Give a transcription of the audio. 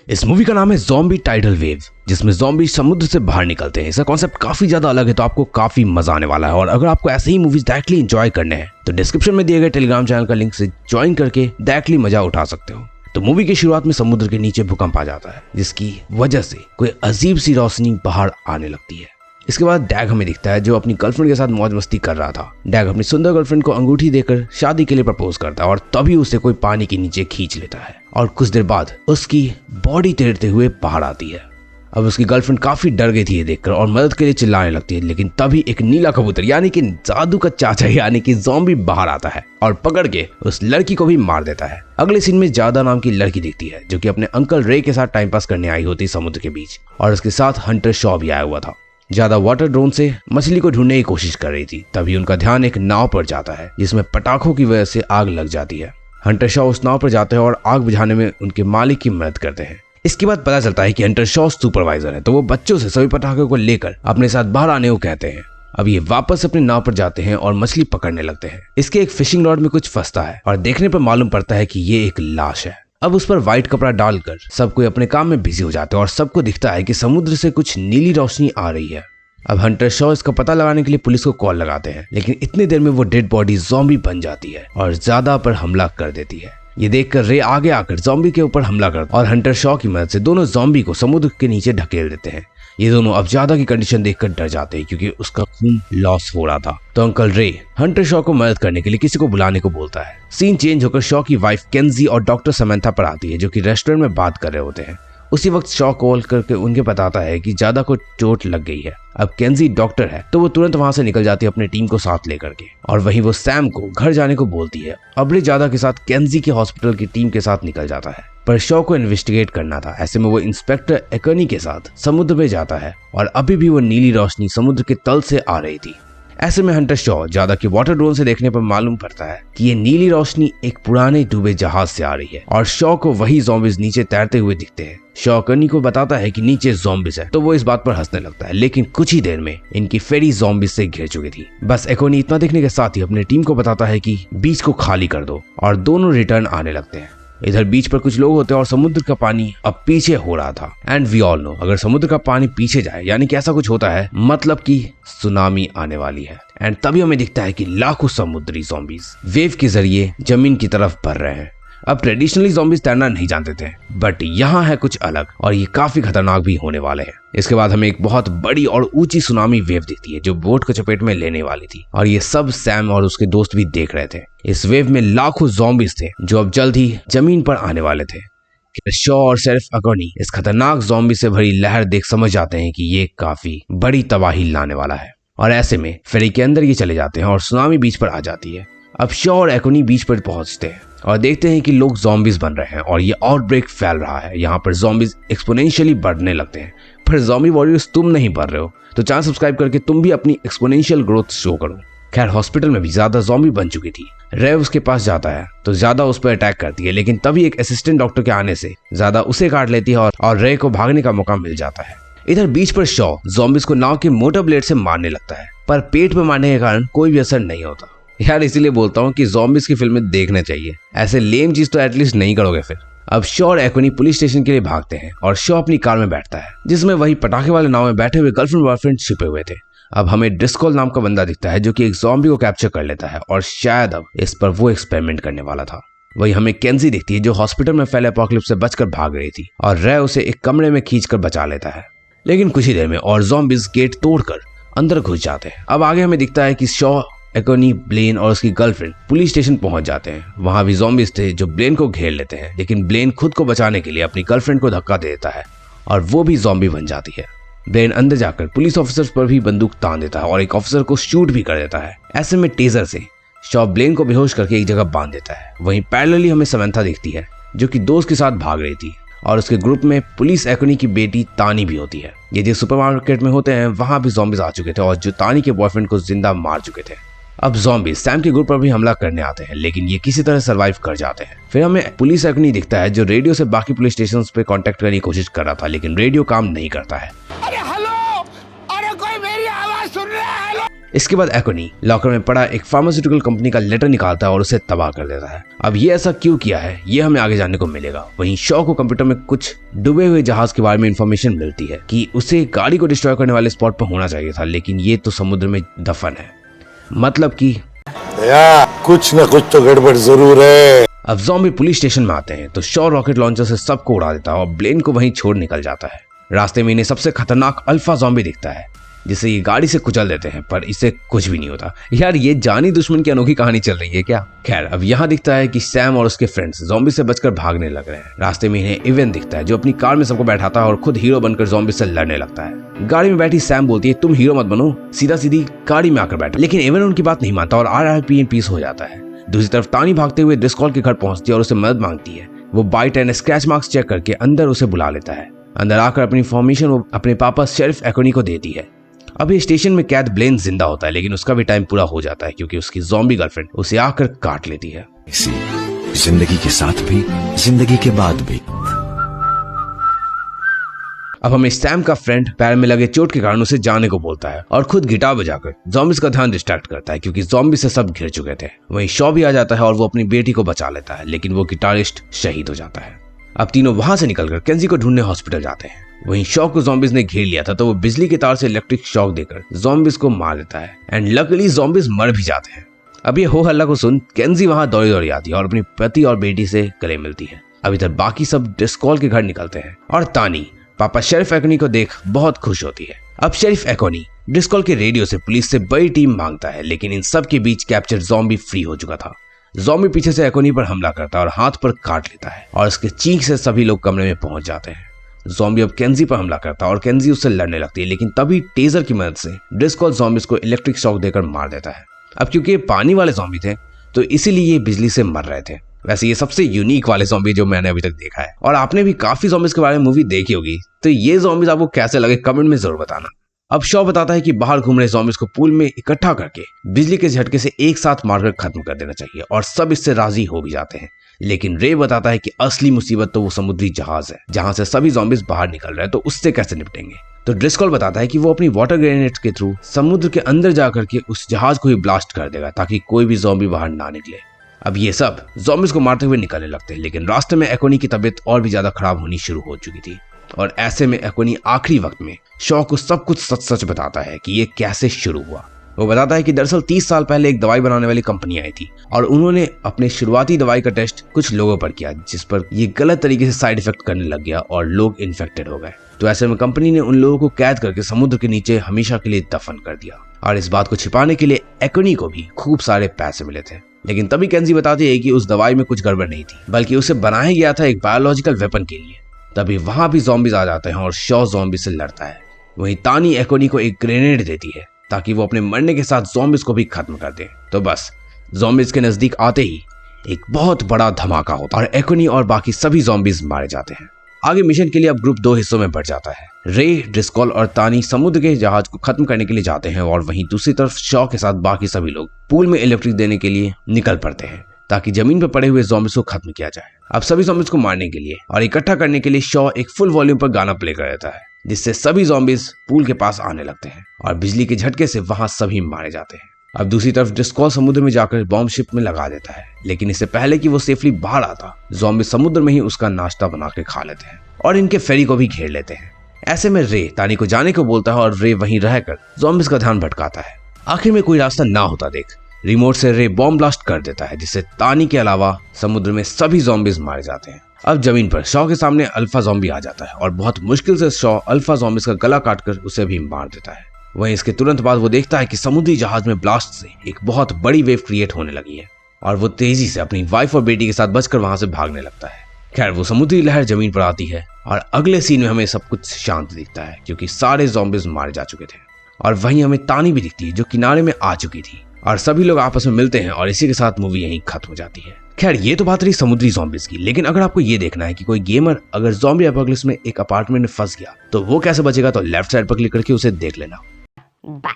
इस मूवी का नाम है ज़ॉम्बी टाइडल वेव, जिसमें ज़ॉम्बी समुद्र से बाहर निकलते हैं। इसका कॉन्सेप्ट काफी ज्यादा अलग है, तो आपको काफी मजा आने वाला है। और अगर आपको ऐसे ही मूवीज डायरेक्टली एंजॉय करने हैं तो डिस्क्रिप्शन में दिए गए टेलीग्राम चैनल का लिंक से ज्वाइन करके डायरेक्टली मजा उठा सकते हो। तो मूवी की शुरुआत में समुद्र के नीचे भूकंप आ जाता है, जिसकी वजह से कोई अजीब सी रोशनी बाहर आने लगती है। इसके बाद डैग हमें दिखता है, जो अपनी गर्लफ्रेंड के साथ मौज मस्ती कर रहा था। डैग अपनी सुंदर गर्लफ्रेंड को अंगूठी देकर शादी के लिए प्रपोज करता है और तभी उसे कोई पानी के नीचे खींच लेता है और कुछ देर बाद उसकी बॉडी तैरते हुए बाहर आती है। अब उसकी गर्लफ्रेंड काफी डर गई थी ये देखकर और मदद के लिए चिल्लाने लगती है, लेकिन तभी एक नीला कबूतर यानी कि जादू का चाचा यानी कि ज़ॉम्बी बाहर आता है और पकड़ के उस लड़की को भी मार देता है। अगले सीन में जादा नाम की लड़की दिखती है, जो कि अपने अंकल रे के साथ टाइम पास करने आई होती समुद्र के बीच, और उसके साथ हंटर शॉ भी आया हुआ था। ज्यादा वाटर ड्रोन से मछली को ढूंढने की कोशिश कर रही थी। तभी उनका ध्यान एक नाव पर जाता है, जिसमें पटाखों की वजह से आग लग जाती है। हंटर शॉ उस नाव पर जाते हैं और आग बुझाने में उनके मालिक की मदद करते हैं। इसके बाद पता चलता है कि हंटर शॉ सुपरवाइजर है, तो वो बच्चों से सभी पटाखों को लेकर अपने साथ बाहर आने को कहते हैं। अब ये वापस अपनी नाव पर जाते हैं और मछली पकड़ने लगते हैं। इसके एक फिशिंग रॉड में कुछ फंसता है और देखने पर मालूम पड़ता है कि ये एक लाश है। अब उस पर व्हाइट कपड़ा डालकर सब कोई अपने काम में बिजी हो जाते हैं और सबको दिखता है कि समुद्र से कुछ नीली रोशनी आ रही है। अब हंटर शॉ इसका पता लगाने के लिए पुलिस को कॉल लगाते हैं, लेकिन इतनी देर में वो डेड बॉडी ज़ॉम्बी बन जाती है और ज्यादा पर हमला कर देती है। ये देखकर रे आगे आकर ज़ॉम्बी के ऊपर हमला करता और हंटर शॉ की मदद से दोनों ज़ॉम्बी को समुद्र के नीचे ढकेल देते हैं। ये दोनों अब ज्यादा की कंडीशन देखकर डर जाते हैं, क्योंकि उसका खून लॉस हो रहा था। तो अंकल रे हंटर शॉ को मदद करने के लिए किसी को बुलाने को बोलता है। सीन चेंज होकर शॉ की वाइफ केंजी और डॉक्टर समंथा पर आती है, जो कि रेस्टोरेंट में बात कर रहे होते हैं। उसी वक्त शॉ कॉल करके उनके बताता है कि ज्यादा को चोट लग गई है। अब केंजी डॉक्टर है, तो वो तुरंत वहां से निकल जाती है अपनी टीम को साथ लेकर के, और वहीं वो सैम को घर जाने को बोलती है। अब रे ज्यादा के साथ केंजी के हॉस्पिटल की टीम के साथ निकल जाता है, पर शॉ को इन्वेस्टिगेट करना था। ऐसे में वो इंस्पेक्टर एकनी के साथ समुद्र में जाता है और अभी भी वो नीली रोशनी समुद्र के तल से आ रही थी। ऐसे में हंटर शॉ ज्यादा के वाटर ड्रोन से देखने पर मालूम पड़ता है कि ये नीली रोशनी एक पुराने डूबे जहाज से आ रही है और शॉ को वही ज़ॉम्बीज नीचे तैरते हुए दिखते हैं। शॉ कनी को बताता है कि नीचे ज़ॉम्बीज है, तो वो इस बात पर हंसने लगता है, लेकिन कुछ ही देर में इनकी फेरी ज़ॉम्बीज से घिर चुकी थी। बस एकोनी इतना देखने के साथ ही अपनी टीम को बताता है कि बीच को खाली कर दो, और दोनों रिटर्न आने लगते हैं। इधर बीच पर कुछ लोग होते हैं और समुद्र का पानी अब पीछे हो रहा था। एंड वी ऑल नो, अगर समुद्र का पानी पीछे जाए यानी कि ऐसा कुछ होता है, मतलब कि सुनामी आने वाली है। एंड तभी हमें दिखता है कि लाखों समुद्री ज़ॉम्बीज वेव के जरिए जमीन की तरफ बढ़ रहे हैं। अब ट्रेडिशनली ज़ॉम्बीज तैरना नहीं जानते थे, बट यहाँ है कुछ अलग और ये काफी खतरनाक भी होने वाले हैं। इसके बाद हमें एक बहुत बड़ी और ऊंची सुनामी वेव दिखती है, जो बोट को चपेट में लेने वाली थी, और ये सब सैम और उसके दोस्त भी देख रहे थे। इस वेव में लाखों ज़ॉम्बीज थे, जो अब जल्द ही जमीन पर आने वाले थे। शॉ और शेरिफ अकोनी इस खतरनाक ज़ॉम्बी से भरी लहर देख समझ जाते हैं कि ये काफी बड़ी तबाही लाने वाला है, और ऐसे में फेरी के अंदर ये चले जाते हैं और सुनामी बीच पर आ जाती है। अब शॉ और एकोनी बीच पर पहुंचते हैं और देखते हैं कि लोग ज़ॉम्बीज बन रहे हैं और ये आउटब्रेक फैल रहा है। यहाँ पर ज़ॉम्बीज एक्सपोनेंशियली बढ़ने लगते हैं। पर ज़ॉम्बी वॉरियर्स तुम नहीं बढ़ रहे हो, तो चैनल सब्सक्राइब करके तुम भी अपनी एक्सपोनेंशियल ग्रोथ शो करो। खैर, हॉस्पिटल में भी ज्यादा ज़ॉम्बी बन चुकी थी। रे उसके पास जाता है तो ज्यादा उस पर अटैक करती है, लेकिन तभी एक असिस्टेंट डॉक्टर के आने से ज्यादा उसे काट लेती है और रे को भागने का मौका मिल जाता है। इधर बीच पर शॉ ज़ॉम्बीज को नाव के मोटर ब्लेड से मारने लगता है, पर पेट में मारने के कारण कोई भी असर नहीं होता। यार, इसीलिए बोलता हूँ कि ज़ॉम्बीज की फिल्में देखने चाहिए, ऐसे लेम चीज तो एटलीस्ट नहीं करोगे फिर। अब शॉ और एकोनी पुलिस स्टेशन के लिए भागते हैं और शॉ अपनी कार में बैठता है, जिसमें वही पटाखे वाले नाव में बैठे हुए गर्लफ्रेंड बॉयफ्रेंड छिपे हुए थे। अब हमें ड्रिस्कोल नाम का बंदा दिखता है, जो कि एक ज़ॉम्बी को कैप्चर कर लेता है और शायद अब इस पर वो एक्सपेरिमेंट करने वाला था। वही हमें केंजी दिखती है, जो हॉस्पिटल में फैले एपोकलिप्स से बचकर भाग रही थी, और रे उसे एक कमरे में खींचकर बचा लेता है। लेकिन कुछ ही देर में और ज़ॉम्बीज गेट तोड़कर अंदर घुस जाते हैं। अब आगे हमें दिखता है कि शॉ, एकोनी, ब्लेन और उसकी गर्लफ्रेंड पुलिस स्टेशन पहुंच जाते हैं। वहां भी ज़ॉम्बीज थे जो ब्लेन को घेर लेते हैं, लेकिन ब्लेन खुद को बचाने के लिए अपनी गर्लफ्रेंड को धक्का दे देता है और वो भी ज़ॉम्बी बन जाती है। ब्लेन अंदर जाकर पुलिस ऑफिसर्स पर भी बंदूक तान देता है और एक ऑफिसर को शूट भी कर देता है। ऐसे में टेजर से शॉ ब्लेन को बेहोश करके एक जगह बांध देता है। वहीं पैरेलली हमें समंथा दिखती है, जो कि दोस्त के साथ भाग रही थी, और उसके ग्रुप में पुलिस एकोनी की बेटी तानी भी होती है। ये जो सुपरमार्केट में होते हैं, वहां भी ज़ॉम्बीज आ चुके थे और जो तानी के बॉयफ्रेंड को जिंदा मार चुके थे। अब ज़ॉम्बीज सैम के ग्रुप पर भी हमला करने आते हैं, लेकिन ये किसी तरह सर्वाइव कर जाते हैं। फिर हमें पुलिस एकोनी दिखता है, जो रेडियो से बाकी पुलिस स्टेशन पे कांटेक्ट करने की कोशिश कर रहा था, लेकिन रेडियो काम नहीं करता है। अरे हेलो, अरे कोई मेरी आवाज सुन रहा है? हेलो। इसके बाद एकोनी लॉकर में पड़ा एक फार्मास्यूटिकल कंपनी का लेटर निकालता है और उसे तबाह कर देता है। अब ये ऐसा क्यों किया है ये हमें आगे जानने को मिलेगा। वहीं शॉ को कंप्यूटर में कुछ डूबे हुए जहाज के बारे में इंफॉर्मेशन मिलती है कि उसे गाड़ी को डिस्ट्रॉय करने वाले स्पॉट पर होना चाहिए था, लेकिन ये तो समुद्र में दफन है। मतलब कि कुछ न कुछ तो गड़बड़ जरूर है। अब ज़ॉम्बी पुलिस स्टेशन में आते हैं तो शॉ रॉकेट लॉन्चर से सबको उड़ा देता है और ब्लेन को वहीं छोड़ निकल जाता है। रास्ते में इन्हें सबसे खतरनाक अल्फा ज़ॉम्बी दिखता है जिसे ये गाड़ी से कुचल देते हैं, पर इसे कुछ भी नहीं होता। यार ये जानी दुश्मन की अनोखी कहानी चल रही है क्या। खैर अब यहाँ दिखता है कि सैम और उसके फ्रेंड्स ज़ॉम्बी से बचकर भागने लग रहे हैं। रास्ते में इन्हें इवेन दिखता है जो अपनी कार में सबको बैठाता है और खुद हीरो बनकर ज़ॉम्बी से लड़ने लगता है। गाड़ी में बैठी सैम बोलती है तुम हीरो मत बनो, सीधा सीधी गाड़ी में आकर बैठो, लेकिन इवेन उनकी बात नहीं मानता और RIP इन पीस हो जाता है। दूसरी तरफ तानी भागते हुए ड्रिस्कॉल के घर पहुंचती है और उसे मदद मांगती है। वो bite and scratch marks check करके अंदर उसे बुला लेता है। अंदर आकर अपनी इन्फॉर्मेशन वो अपने पापा शेरिफ एकोनी को देती है। अभी स्टेशन में कैद ब्लेन जिंदा होता है, लेकिन उसका भी टाइम पूरा हो जाता है क्योंकि उसकी ज़ॉम्बी गर्लफ्रेंड उसे आकर काट लेती है। जिंदगी के साथ भी जिंदगी के बाद भी। अब हमें सैम का फ्रेंड पैर में लगे चोट के कारण उसे जाने को बोलता है और खुद गिटार बजाकर ज़ॉम्बीज़ का ध्यान डिस्ट्रैक्ट करता है क्योंकि ज़ॉम्बी से सब घिर चुके थे। वहीं शॉ भी आ जाता है और वो अपनी बेटी को बचा लेता है, लेकिन वो गिटारिस्ट शहीद हो जाता है। अब तीनों वहां से निकलकर केंजी को ढूंढने हॉस्पिटल जाते हैं। वहीं शॉ को ज़ॉम्बीज़ ने घेर लिया था तो वो बिजली के तार से इलेक्ट्रिक शॉक देकर ज़ॉम्बीज़ को मार देता है एंड लकीली ज़ॉम्बीज़ मर भी जाते हैं। अब ये हो हल्ला को सुन केंजी वहां दौड़ी दौड़ी आती है और अपनी पति और बेटी से गले मिलती है। अब इधर बाकी सब ड्रिस्कॉल के घर निकलते हैं और तानी पापा शेरिफ एकोनी को देख बहुत खुश होती है। अब शेरिफ एकोनी ड्रिस्कॉल के रेडियो से पुलिस से बड़ी टीम मांगता है, लेकिन इन सब के बीच कैप्चर ज़ॉम्बी फ्री हो चुका था। ज़ॉम्बी पीछे से एकोनी पर हमला करता है और हाथ पर काट लेता है और उसके चीख से सभी लोग कमरे में पहुंच जाते हैं। ज़ॉम्बी अब केंजी पर हमला करता है और केंजी उससे लड़ने लगती है, लेकिन तभी टेजर की मदद से ड्रिस्कॉल ज़ॉम्बीज़ को इलेक्ट्रिक शॉक देकर मार देता है। अब क्योंकि ये पानी वाले ज़ॉम्बी थे तो इसीलिए ये बिजली से मर रहे थे। वैसे ये सबसे यूनिक वाले ज़ॉम्बी जो मैंने अभी तक देखा है और आपने भी काफी ज़ॉम्बीज़ के बारे में मूवी देखी होगी, तो ये ज़ॉम्बीज़ आपको कैसे लगे कमेंट में जरूर बताना। अब शॉ बताता है कि बाहर घूम रहे ज़ॉम्बीज़ को पूल में इकट्ठा करके बिजली के झटके से एक साथ मारकर खत्म कर देना चाहिए और सब इससे राजी हो भी जाते हैं। लेकिन रे बताता है कि असली मुसीबत तो वो समुद्री जहाज है जहां से सभी ज़ॉम्बीज़ बाहर निकल रहे हैं, तो उससे कैसे निपटेंगे। तो ड्रिस्कॉल बताता है कि वो अपनी वाटर ग्रेनेड के थ्रू समुद्र के अंदर जाकर के उस जहाज को ही ब्लास्ट कर देगा ताकि कोई भी ज़ॉम्बी बाहर ना निकले। अब ये सब ज़ॉम्बीज़ को मारते हुए निकलने लगते हैं, लेकिन रास्ते में एकोनी की तबीयत और भी ज्यादा खराब होनी शुरू हो चुकी थी और ऐसे में एकोनी आखिरी वक्त में शॉ को सब कुछ सच सच बताता है कि ये कैसे शुरू हुआ। वो बताता है कि दरअसल 30 साल पहले एक दवाई बनाने वाली कंपनी आई थी और उन्होंने अपने शुरुआती दवाई का टेस्ट कुछ लोगों पर किया, जिस पर ये गलत तरीके से साइड इफेक्ट करने लग गया और लोग इन्फेक्टेड हो गए। तो ऐसे में कंपनी ने उन लोगों को कैद करके समुद्र के नीचे हमेशा के लिए दफन कर दिया और इस बात को छिपाने के लिए एकोनी को भी खूब सारे पैसे मिले थे। लेकिन तभी केंजी बताती है कि उस दवाई में कुछ गड़बड़ नहीं थी, बल्कि उसे बनाया गया था एक बायोलॉजिकल वेपन के लिए। तभी वहां भी ज़ॉम्बीज़ आ जाते हैं और शॉ ज़ॉम्बी से लड़ता है। वहीं तानी एकोनी को एक ग्रेनेड देती है ताकि वो अपने मरने के साथ ज़ॉम्बीज़ को भी खत्म कर दे। तो बस ज़ॉम्बीज़ के नजदीक आते ही एक बहुत बड़ा धमाका होता है और एकोनी और बाकी सभी ज़ॉम्बीज़ मारे जाते हैं। आगे मिशन के लिए अब ग्रुप 2 हिस्सों में बढ़ जाता है। रे, ड्रिस्कॉल और तानी समुद्र के जहाज को खत्म करने के लिए जाते हैं और वहीं दूसरी तरफ शॉ के साथ बाकी सभी लोग पूल में इलेक्ट्रिक देने के लिए निकल पड़ते हैं ताकि जमीन पर पड़े हुए ज़ॉम्बीज़ को खत्म किया जाए। अब सभी ज़ॉम्बीज़ को मारने के लिए और इकट्ठा करने के लिए शॉ एक फुल वॉल्यूम पर गाना प्ले कर देता है, जिससे सभी ज़ॉम्बीज़ पूल के पास आने लगते हैं और बिजली के झटके से वहां सभी मारे जाते हैं। अब दूसरी तरफ ड्रिस्कॉल समुद्र में जाकर बॉम्ब शिप में लगा देता है, लेकिन इससे पहले कि वो सेफली बाहर आता ज़ॉम्बी समुद्र में ही उसका नाश्ता बना के खा लेते हैं और इनके फेरी को भी घेर लेते हैं। ऐसे में रे तानी को जाने को बोलता है और रे वहीं रहकर ज़ॉम्बीज़ का ध्यान भटकाता है। आखिर में कोई रास्ता ना होता देख रिमोट से रे बॉम्ब ब्लास्ट कर देता है, जिससे तानी के अलावा समुद्र में सभी ज़ॉम्बीज़ मारे जाते हैं। अब जमीन पर शॉ के सामने अल्फा ज़ॉम्बी आ जाता है और बहुत मुश्किल से शॉ अल्फा ज़ॉम्बीज़ का गला काटकर उसे भी मार देता है। वहीं इसके तुरंत बाद वो देखता है कि समुद्री जहाज में ब्लास्ट से एक बहुत बड़ी वेव क्रिएट होने लगी है और वो तेजी से अपनी वाइफ और बेटी के साथ बचकर वहां से भागने लगता है। खैर वो समुद्री लहर जमीन पर आती है और अगले सीन में हमें सब कुछ शांत दिखता है क्योंकि सारे ज़ॉम्बीज़ मारे जा चुके थे और वहीं हमें तानी भी दिखती है जो किनारे में आ चुकी थी और सभी लोग आपस में मिलते हैं और इसी के साथ मूवी यहीं खत्म हो जाती है। खैर ये तो बात रही समुद्री ज़ॉम्बीज़ की, लेकिन अगर आपको ये देखना है कि कोई गेमर अगर ज़ॉम्बी एपोकलिप्स में एक अपार्टमेंट में फंस गया तो वो कैसे बचेगा, तो लेफ्ट साइड पर क्लिक करके उसे देख लेना। बाय।